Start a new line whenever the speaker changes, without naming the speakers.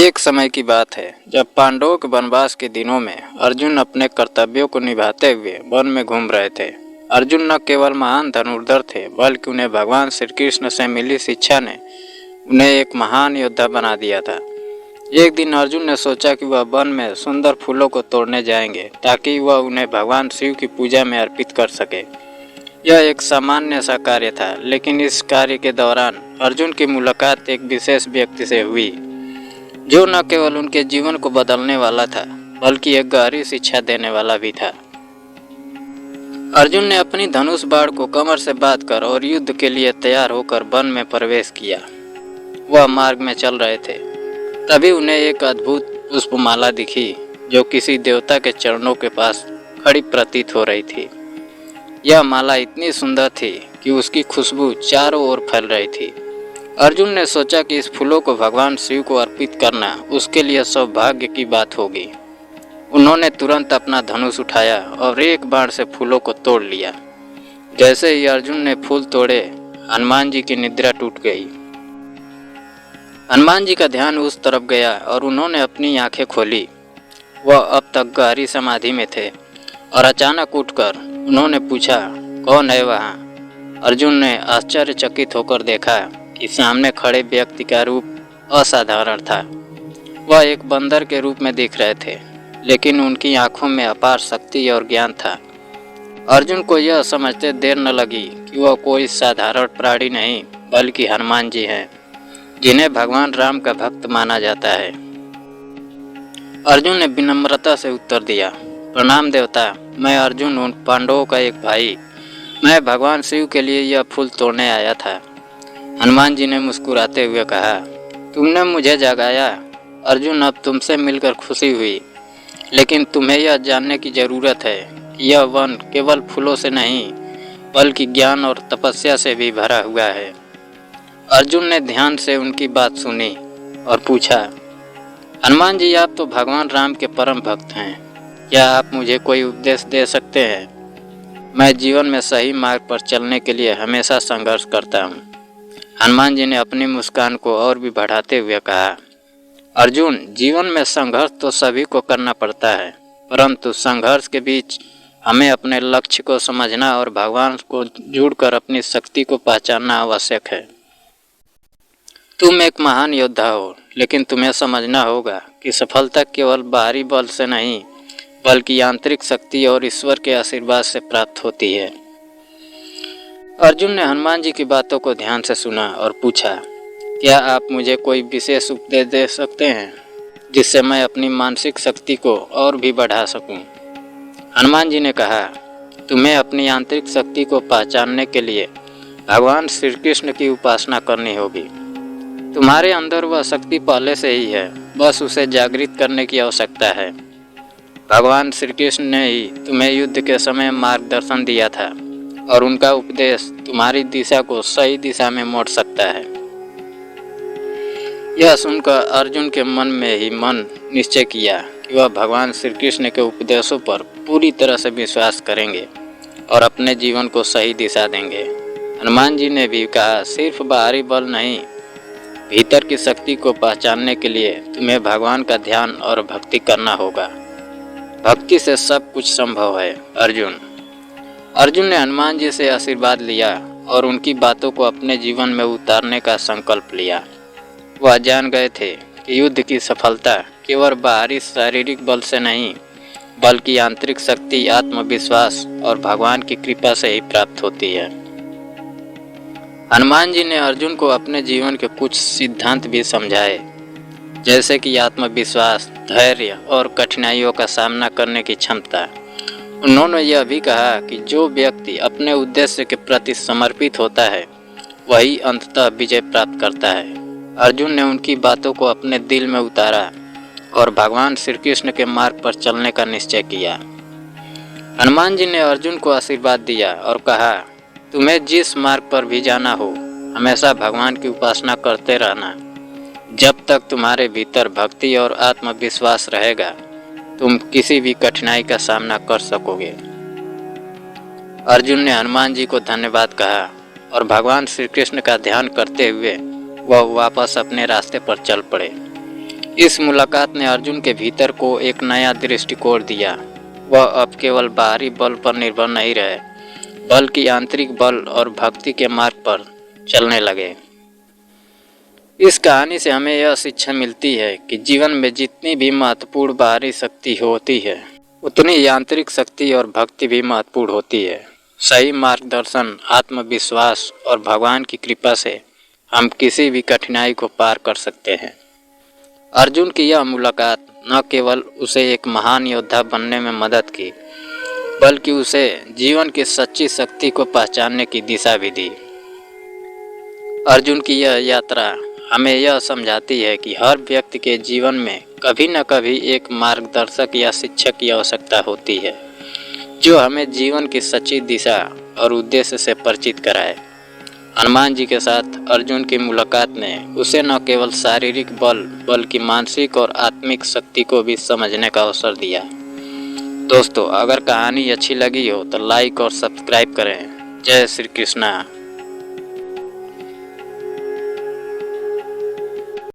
एक समय की बात है जब पांडवों के वनवास के दिनों में अर्जुन अपने कर्तव्यों को निभाते हुए वन में घूम रहे थे। अर्जुन न केवल महान धनुर्धर थे बल्कि उन्हें भगवान श्री कृष्ण से मिली शिक्षा ने उन्हें एक महान योद्धा बना दिया था। एक दिन अर्जुन ने सोचा कि वह वन में सुंदर फूलों को तोड़ने जाएंगे ताकि वह उन्हें भगवान शिव की पूजा में अर्पित कर सके। यह एक सामान्य सा कार्य था, लेकिन इस कार्य के दौरान अर्जुन की मुलाकात एक विशेष व्यक्ति से हुई जो न केवल उनके जीवन को बदलने वाला था बल्कि एक गहरी शिक्षा देने वाला भी था। अर्जुन ने अपनी धनुष बाण को कमर से बांधकर और युद्ध के लिए तैयार होकर वन में प्रवेश किया। वह मार्ग में चल रहे थे, तभी उन्हें एक अद्भुत पुष्पमाला दिखी जो किसी देवता के चरणों के पास खड़ी प्रतीत हो रही थी। यह माला इतनी सुंदर थी कि उसकी खुशबू चारों ओर फैल रही थी। अर्जुन ने सोचा कि इस फूलों को भगवान शिव को अर्पित करना उसके लिए सौभाग्य की बात होगी। उन्होंने तुरंत अपना धनुष उठाया और एक बाण से फूलों को तोड़ लिया। जैसे ही अर्जुन ने फूल तोड़े, हनुमान जी की निद्रा टूट गई। हनुमान जी का ध्यान उस तरफ गया और उन्होंने अपनी आंखें खोली। वह अब तक गहरी समाधि में थे और अचानक उठकर उन्होंने पूछा, कौन है वहाँ? अर्जुन ने आश्चर्यचकित होकर देखा कि सामने खड़े व्यक्ति का रूप असाधारण था। वह एक बंदर के रूप में दिख रहे थे, लेकिन उनकी आंखों में अपार शक्ति और ज्ञान था। अर्जुन को यह समझते देर न लगी कि वह कोई साधारण प्राणी नहीं बल्कि हनुमान जी हैं, जिन्हें भगवान राम का भक्त माना जाता है। अर्जुन ने विनम्रता से उत्तर दिया, प्रणाम देवता, मैं अर्जुन हूँ, पांडवों का एक भाई। मैं भगवान शिव के लिए यह फूल तोड़ने आया था। हनुमान जी ने मुस्कुराते हुए कहा, तुमने मुझे जगाया अर्जुन, अब तुमसे मिलकर खुशी हुई, लेकिन तुम्हें यह जानने की जरूरत है कि यह वन केवल फूलों से नहीं बल्कि ज्ञान और तपस्या से भी भरा हुआ है। अर्जुन ने ध्यान से उनकी बात सुनी और पूछा, हनुमान जी, आप तो भगवान राम के परम भक्त हैं, क्या आप मुझे कोई उपदेश दे सकते हैं? मैं जीवन में सही मार्ग पर चलने के लिए हमेशा संघर्ष करता हूँ। हनुमान जी ने अपनी मुस्कान को और भी बढ़ाते हुए कहा, अर्जुन, जीवन में संघर्ष तो सभी को करना पड़ता है, परंतु संघर्ष के बीच हमें अपने लक्ष्य को समझना और भगवान को जुड़कर अपनी शक्ति को पहचानना आवश्यक है। तुम एक महान योद्धा हो, लेकिन तुम्हें समझना होगा कि सफलता केवल बाहरी बल से नहीं बल्कि आंतरिक शक्ति और ईश्वर के आशीर्वाद से प्राप्त होती है। अर्जुन ने हनुमान जी की बातों को ध्यान से सुना और पूछा, क्या आप मुझे कोई विशेष उपदेश दे सकते हैं जिससे मैं अपनी मानसिक शक्ति को और भी बढ़ा सकूं? हनुमान जी ने कहा, तुम्हें अपनी आंतरिक शक्ति को पहचानने के लिए भगवान श्री कृष्ण की उपासना करनी होगी। तुम्हारे अंदर वह शक्ति पहले से ही है, बस उसे जागृत करने की आवश्यकता है। भगवान श्री कृष्ण ने ही तुम्हें युद्ध के समय मार्गदर्शन दिया था और उनका उपदेश तुम्हारी दिशा को सही दिशा में मोड़ सकता है। यह सुनकर अर्जुन के मन में ही मन निश्चय किया कि वह भगवान श्री कृष्ण के उपदेशों पर पूरी तरह से विश्वास करेंगे और अपने जीवन को सही दिशा देंगे। हनुमान जी ने भी कहा, सिर्फ बाहरी बल नहीं, भीतर की शक्ति को पहचानने के लिए तुम्हें भगवान का ध्यान और भक्ति करना होगा। भक्ति से सब कुछ संभव है अर्जुन। अर्जुन ने हनुमान जी से आशीर्वाद लिया और उनकी बातों को अपने जीवन में उतारने का संकल्प लिया। वह जान गए थे कि युद्ध की सफलता केवल बाहरी शारीरिक बल से नहीं बल्कि आंतरिक शक्ति, आत्मविश्वास और भगवान की कृपा से ही प्राप्त होती है। हनुमान जी ने अर्जुन को अपने जीवन के कुछ सिद्धांत भी समझाए, जैसे कि आत्मविश्वास, धैर्य और कठिनाइयों का सामना करने की क्षमता। उन्होंने यह भी कहा कि जो व्यक्ति अपने उद्देश्य के प्रति समर्पित होता है वही अंततः विजय प्राप्त करता है। अर्जुन ने उनकी बातों को अपने दिल में उतारा और भगवान श्री कृष्ण के मार्ग पर चलने का निश्चय किया। हनुमान जी ने अर्जुन को आशीर्वाद दिया और कहा, तुम्हें जिस मार्ग पर भी जाना हो हमेशा भगवान की उपासना करते रहना। जब तक तुम्हारे भीतर भक्ति और आत्मविश्वास रहेगा तुम किसी भी कठिनाई का सामना कर सकोगे। अर्जुन ने हनुमान जी को धन्यवाद कहा और भगवान श्री कृष्ण का ध्यान करते हुए वह वापस अपने रास्ते पर चल पड़े। इस मुलाकात ने अर्जुन के भीतर को एक नया दृष्टिकोण दिया। वह अब केवल बाहरी बल पर निर्भर नहीं रहे, बल्कि आंतरिक बल और भक्ति के मार्ग पर चलने लगे। इस कहानी से हमें यह शिक्षा मिलती है कि जीवन में जितनी भी महत्वपूर्ण बाहरी शक्ति होती है, उतनी ही आंतरिक शक्ति और भक्ति भी महत्वपूर्ण होती है। सही मार्गदर्शन, आत्मविश्वास और भगवान की कृपा से हम किसी भी कठिनाई को पार कर सकते हैं। अर्जुन की यह मुलाकात न केवल उसे एक महान योद्धा बनने में मदद की, बल्कि उसे जीवन की सच्ची शक्ति को पहचानने की दिशा भी दी। अर्जुन की यह यात्रा हमें यह समझाती है कि हर व्यक्ति के जीवन में कभी न कभी एक मार्गदर्शक या शिक्षक की आवश्यकता होती है, जो हमें जीवन की सच्ची दिशा और उद्देश्य से परिचित कराए। हनुमान जी के साथ अर्जुन की मुलाकात ने उसे न केवल शारीरिक बल बल्कि मानसिक और आत्मिक शक्ति को भी समझने का अवसर दिया। दोस्तों, अगर कहानी अच्छी लगी हो तो लाइक और सब्सक्राइब करें। जय श्री कृष्णा।